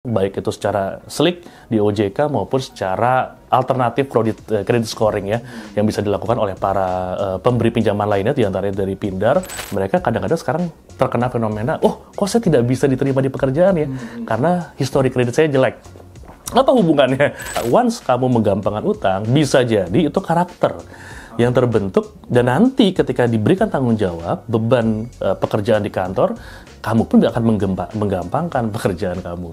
baik itu secara SLIC di OJK maupun secara alternatif credit scoring ya, yang bisa dilakukan oleh para pemberi pinjaman lainnya, diantaranya dari Pindar. Mereka kadang-kadang sekarang terkena fenomena, oh kok saya tidak bisa diterima di pekerjaan ya, karena histori kredit saya jelek. Apa hubungannya? Once kamu menggampangkan utang, bisa jadi itu karakter yang terbentuk, dan nanti ketika diberikan tanggung jawab, beban pekerjaan di kantor, kamu pun akan menggampangkan pekerjaan kamu.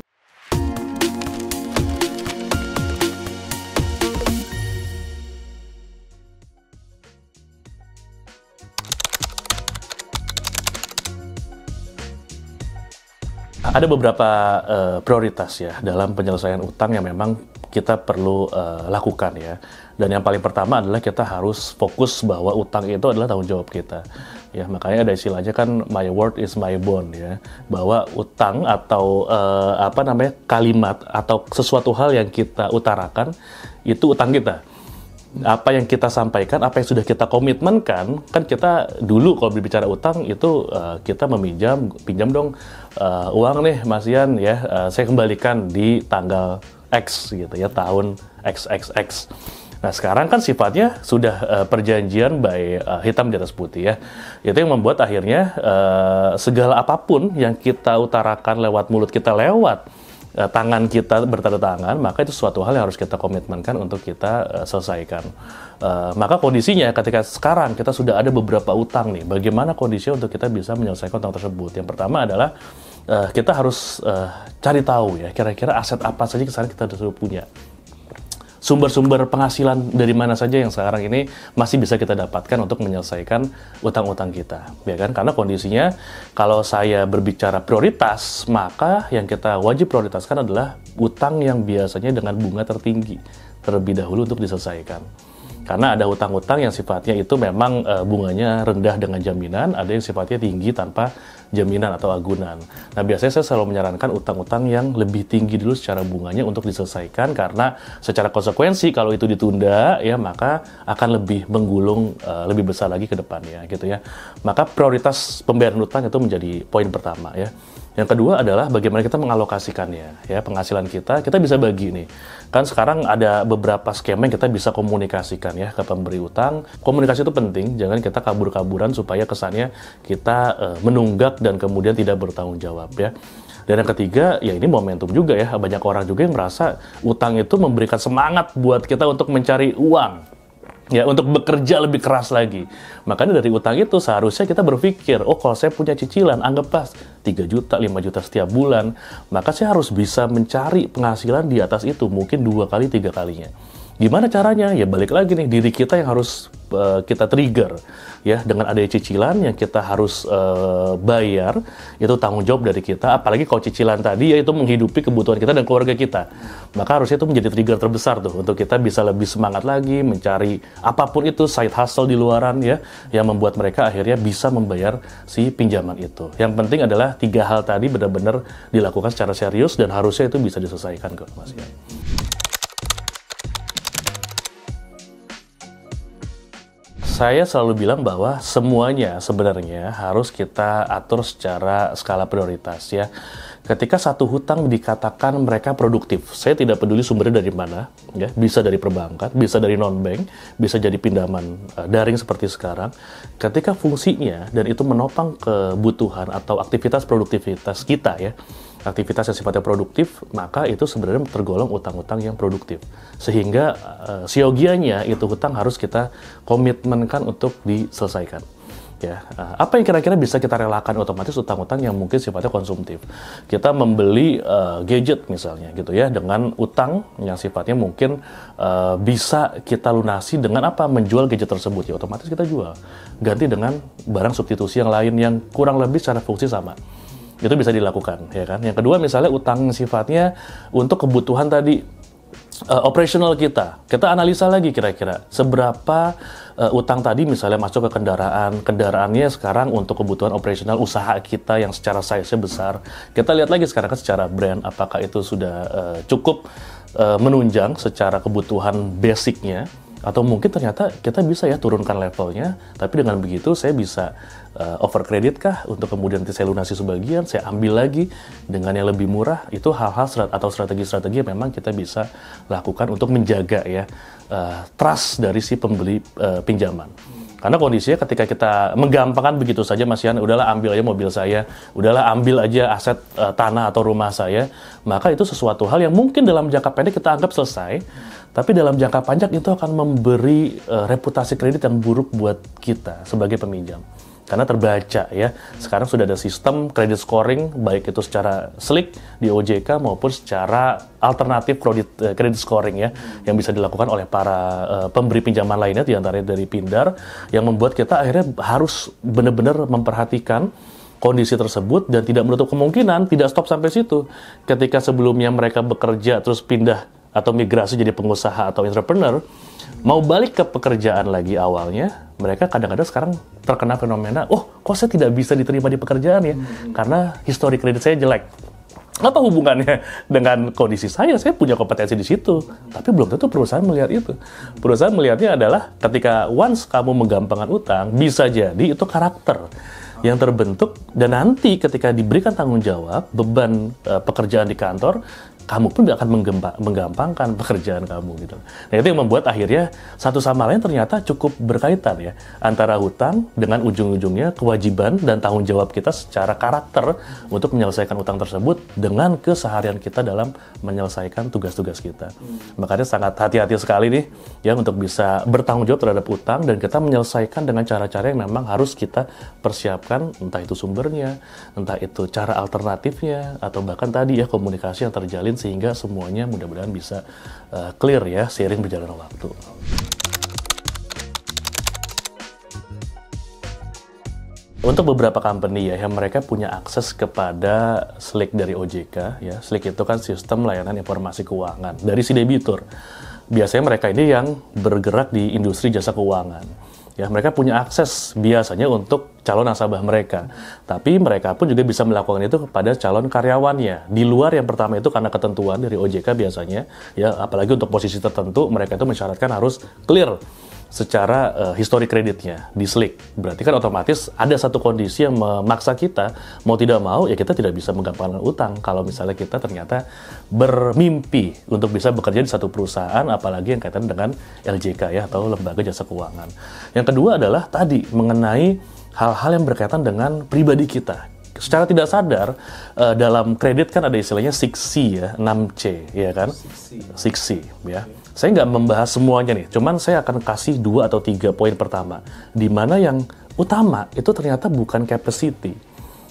Ada beberapa prioritas ya dalam penyelesaian utang yang memang kita perlu lakukan ya. Dan yang paling pertama adalah kita harus fokus bahwa utang itu adalah tanggung jawab kita. Ya, makanya ada istilahnya kan my word is my bond ya. Bahwa utang atau kalimat atau sesuatu hal yang kita utarakan itu utang kita. Apa yang kita sampaikan, apa yang sudah kita komitmenkan, kan kita dulu kalau berbicara utang itu kita pinjam dong uang nih Mas Ian ya, saya kembalikan di tanggal X gitu ya, tahun XXX. Nah sekarang kan sifatnya sudah perjanjian by hitam di atas putih ya. Itu yang membuat akhirnya segala apapun yang kita utarakan lewat mulut kita, lewat tangan kita bertanda tangan, maka itu suatu hal yang harus kita komitmenkan untuk kita selesaikan. Maka kondisinya ketika sekarang kita sudah ada beberapa utang nih, bagaimana kondisinya untuk kita bisa menyelesaikan utang tersebut? Yang pertama adalah kita harus cari tahu ya, kira-kira aset apa saja sekarang kita sudah punya. Sumber-sumber penghasilan dari mana saja yang sekarang ini masih bisa kita dapatkan untuk menyelesaikan utang-utang kita, ya kan? Karena kondisinya kalau saya berbicara prioritas, maka yang kita wajib prioritaskan adalah utang yang biasanya dengan bunga tertinggi terlebih dahulu untuk diselesaikan. Karena ada utang-utang yang sifatnya itu memang bunganya rendah dengan jaminan, ada yang sifatnya tinggi tanpa jaminan atau agunan. Nah, biasanya saya selalu menyarankan utang-utang yang lebih tinggi dulu secara bunganya untuk diselesaikan, karena secara konsekuensi kalau itu ditunda ya maka akan lebih menggulung lebih besar lagi ke depannya gitu ya. Maka prioritas pembayaran utang itu menjadi poin pertama ya. Yang kedua adalah bagaimana kita mengalokasikannya ya, penghasilan kita bisa bagi nih. Kan sekarang ada beberapa skema yang kita bisa komunikasikan ya ke pemberi utang. Komunikasi itu penting, jangan kita kabur-kaburan supaya kesannya kita menunggak dan kemudian tidak bertanggung jawab ya. Dan yang ketiga, ya ini momentum juga ya, banyak orang juga yang merasa utang itu memberikan semangat buat kita untuk mencari uang. Ya, untuk bekerja lebih keras lagi. Makanya dari utang itu seharusnya kita berpikir, oh kalau saya punya cicilan, anggaplah 3 juta, 5 juta setiap bulan, maka saya harus bisa mencari penghasilan di atas itu, mungkin 2 kali, 3 kalinya. Gimana caranya? Ya balik lagi nih, diri kita yang harus kita trigger ya, dengan adanya cicilan yang kita harus bayar, itu tanggung jawab dari kita. Apalagi kalau cicilan tadi ya itu menghidupi kebutuhan kita dan keluarga kita, maka harusnya itu menjadi trigger terbesar tuh untuk kita bisa lebih semangat lagi mencari apapun itu side hustle di luaran ya, yang membuat mereka akhirnya bisa membayar si pinjaman itu. Yang penting adalah 3 hal tadi benar-benar dilakukan secara serius dan harusnya itu bisa diselesaikan kok Mas Ian. Saya selalu bilang bahwa semuanya sebenarnya harus kita atur secara skala prioritas ya. Ketika satu hutang dikatakan mereka produktif, saya tidak peduli sumbernya dari mana, ya, bisa dari perbankan, bisa dari non-bank, bisa jadi pinjaman daring seperti sekarang. Ketika fungsinya dan itu menopang kebutuhan atau aktivitas produktivitas kita ya, aktivitas yang sifatnya produktif, maka itu sebenarnya tergolong utang-utang yang produktif. Sehingga siogianya itu hutang harus kita komitmenkan untuk diselesaikan. Ya, apa yang kira-kira bisa kita relakan? Otomatis utang-utang yang mungkin sifatnya konsumtif. Kita membeli gadget misalnya gitu ya, dengan utang yang sifatnya mungkin bisa kita lunasi dengan apa? Menjual gadget tersebut, ya otomatis kita jual. Ganti dengan barang substitusi yang lain yang kurang lebih secara fungsi sama. Itu bisa dilakukan, ya kan? Yang kedua misalnya utang sifatnya untuk kebutuhan tadi operasional kita analisa lagi kira-kira seberapa utang tadi misalnya masuk ke kendaraannya sekarang untuk kebutuhan operasional usaha kita yang secara size-nya besar. Kita lihat lagi sekarang kan secara brand apakah itu sudah cukup menunjang secara kebutuhan basicnya Atau mungkin ternyata kita bisa ya turunkan levelnya, tapi dengan begitu saya bisa over credit kah untuk kemudian nanti saya lunasi sebagian, saya ambil lagi dengan yang lebih murah. Itu hal-hal atau strategi-strategi yang memang kita bisa lakukan untuk menjaga ya trust dari si pembeli pinjaman. Karena kondisinya ketika kita menggampangkan begitu saja, Mas Yan, udahlah ambil aja mobil saya, udahlah ambil aja aset tanah atau rumah saya, maka itu sesuatu hal yang mungkin dalam jangka pendek kita anggap selesai, tapi dalam jangka panjang itu akan memberi reputasi kredit yang buruk buat kita sebagai peminjam. Karena terbaca ya, sekarang sudah ada sistem credit scoring, baik itu secara slick di OJK maupun secara alternatif credit scoring ya, yang bisa dilakukan oleh para pemberi pinjaman lainnya, diantaranya dari Pindar, yang membuat kita akhirnya harus benar-benar memperhatikan kondisi tersebut dan tidak menutup kemungkinan tidak stop sampai situ. Ketika sebelumnya mereka bekerja terus pindah atau migrasi jadi pengusaha atau entrepreneur, mau balik ke pekerjaan lagi awalnya, mereka kadang-kadang sekarang terkena fenomena, oh kok saya tidak bisa diterima di pekerjaan ya, karena histori kredit saya jelek. Apa hubungannya dengan kondisi saya? Saya punya kompetensi di situ, tapi belum tentu perusahaan melihat itu. Perusahaan melihatnya adalah ketika once kamu menggampangkan utang, bisa jadi itu karakter yang terbentuk, dan nanti ketika diberikan tanggung jawab, beban pekerjaan di kantor, kamu pun akan menggampangkan pekerjaan kamu gitu. Nah itu yang membuat akhirnya satu sama lain ternyata cukup berkaitan ya, antara hutang dengan ujung-ujungnya kewajiban dan tanggung jawab kita secara karakter untuk menyelesaikan utang tersebut dengan keseharian kita dalam menyelesaikan tugas-tugas kita. Makanya sangat hati-hati sekali nih ya untuk bisa bertanggung jawab terhadap utang, dan kita menyelesaikan dengan cara-cara yang memang harus kita persiapkan, entah itu sumbernya, entah itu cara alternatifnya, atau bahkan tadi ya komunikasi yang terjalin sehingga semuanya mudah-mudahan bisa clear ya seiring berjalannya waktu. Untuk beberapa company ya yang mereka punya akses kepada Slick dari OJK ya, Slick itu kan sistem layanan informasi keuangan dari si debitur. Biasanya mereka ini yang bergerak di industri jasa keuangan. Ya, mereka punya akses biasanya untuk calon nasabah mereka. Tapi mereka pun juga bisa melakukan itu kepada calon karyawannya. Di luar yang pertama itu karena ketentuan dari OJK biasanya, ya apalagi untuk posisi tertentu, mereka itu mensyaratkan harus clear secara histori kreditnya di Slick. Berarti kan otomatis ada satu kondisi yang memaksa kita, mau tidak mau, ya kita tidak bisa menggampangkan utang kalau misalnya kita ternyata bermimpi untuk bisa bekerja di satu perusahaan, apalagi yang kaitan dengan LJK ya, atau Lembaga Jasa Keuangan. Yang kedua adalah tadi, mengenai hal-hal yang berkaitan dengan pribadi kita. Secara tidak sadar, dalam kredit kan ada istilahnya 6C ya, 6C, ya kan? 6C, ya. Saya nggak membahas semuanya nih, cuman saya akan kasih 2 atau 3 poin pertama. Di mana yang utama itu ternyata bukan capacity.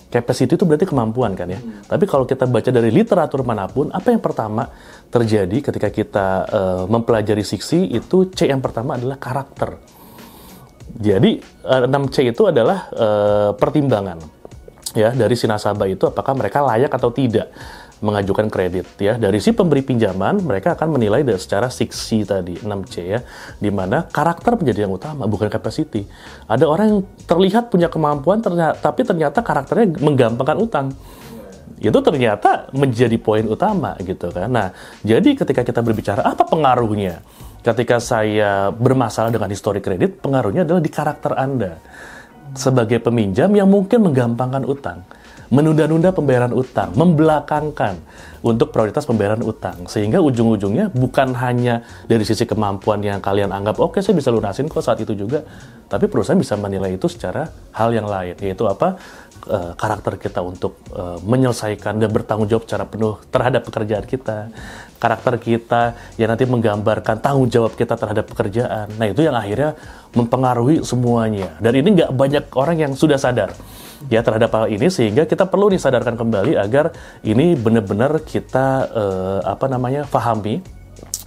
Capacity itu berarti kemampuan kan ya. Tapi kalau kita baca dari literatur manapun, apa yang pertama terjadi ketika kita mempelajari 6C itu C yang pertama adalah karakter. Jadi 6C itu adalah pertimbangan ya dari si nasabah itu, apakah mereka layak atau tidak mengajukan kredit ya. Dari si pemberi pinjaman, mereka akan menilai secara 6C tadi, 6C ya, di mana karakter menjadi yang utama, bukan capacity. Ada orang yang terlihat punya kemampuan, tapi ternyata karakternya menggampangkan utang. Itu ternyata menjadi poin utama gitu kan. Nah, jadi ketika kita berbicara apa pengaruhnya, ketika saya bermasalah dengan histori kredit, pengaruhnya adalah di karakter Anda sebagai peminjam yang mungkin menggampangkan utang, menunda-nunda pembayaran utang, membelakangkan untuk prioritas pembayaran utang, sehingga ujung-ujungnya bukan hanya dari sisi kemampuan yang kalian anggap oke, saya bisa lunasin kok saat itu juga, tapi perusahaan bisa menilai itu secara hal yang lain, yaitu apa? Karakter kita untuk menyelesaikan dan bertanggung jawab secara penuh terhadap pekerjaan kita, karakter kita yang nanti menggambarkan tanggung jawab kita terhadap pekerjaan. Nah itu yang akhirnya mempengaruhi semuanya, dan ini nggak banyak orang yang sudah sadar ya terhadap hal ini, sehingga kita perlu disadarkan kembali agar ini benar-benar kita pahami,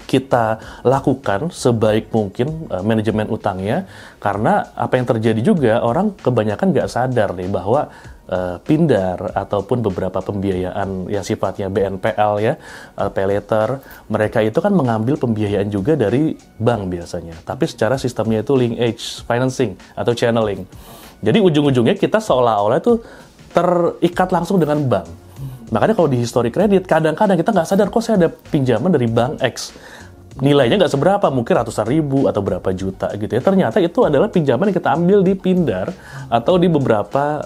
kita lakukan sebaik mungkin manajemen utangnya. Karena apa yang terjadi juga, orang kebanyakan nggak sadar nih bahwa Pindar ataupun beberapa pembiayaan yang sifatnya BNPL ya, pay later, mereka itu kan mengambil pembiayaan juga dari bank biasanya, tapi secara sistemnya itu linkage financing atau channeling. Jadi ujung-ujungnya kita seolah-olah itu terikat langsung dengan bank. Makanya kalau di histori kredit, kadang-kadang kita nggak sadar kok saya ada pinjaman dari bank X. nilainya nggak seberapa, mungkin ratusan ribu atau berapa juta gitu ya. Ternyata itu adalah pinjaman yang kita ambil di Pindar atau di beberapa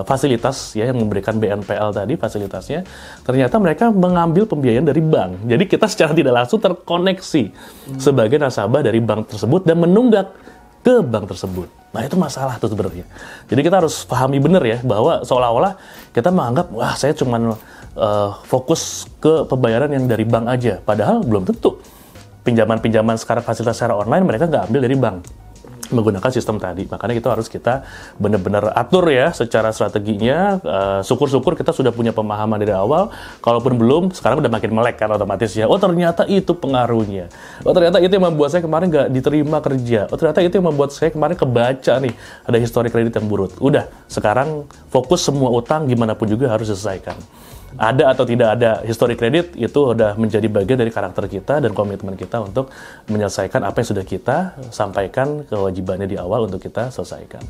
fasilitas ya yang memberikan BNPL tadi fasilitasnya. Ternyata mereka mengambil pembiayaan dari bank. Jadi kita secara tidak langsung terkoneksi sebagai nasabah dari bank tersebut dan menunggak ke bank tersebut. Nah itu masalah tuh sebenarnya. Jadi kita harus pahami benar ya bahwa seolah-olah kita menganggap wah saya cuman fokus ke pembayaran yang dari bank aja. Padahal belum tentu. Pinjaman-pinjaman sekarang fasilitas secara online mereka nggak ambil dari bank menggunakan sistem tadi. Makanya itu harus kita benar-benar atur ya secara strateginya. Syukur-syukur kita sudah punya pemahaman dari awal. Kalaupun belum, sekarang udah makin melek kan otomatis ya. Oh ternyata itu pengaruhnya. Oh ternyata itu yang membuat saya kemarin nggak diterima kerja. Oh ternyata itu yang membuat saya kemarin kebaca nih ada histori kredit yang buruk. Udah, sekarang fokus semua utang gimana pun juga harus diselesaikan. Ada atau tidak ada histori kredit itu udah menjadi bagian dari karakter kita dan komitmen kita untuk menyelesaikan apa yang sudah kita sampaikan kewajibannya di awal untuk kita selesaikan.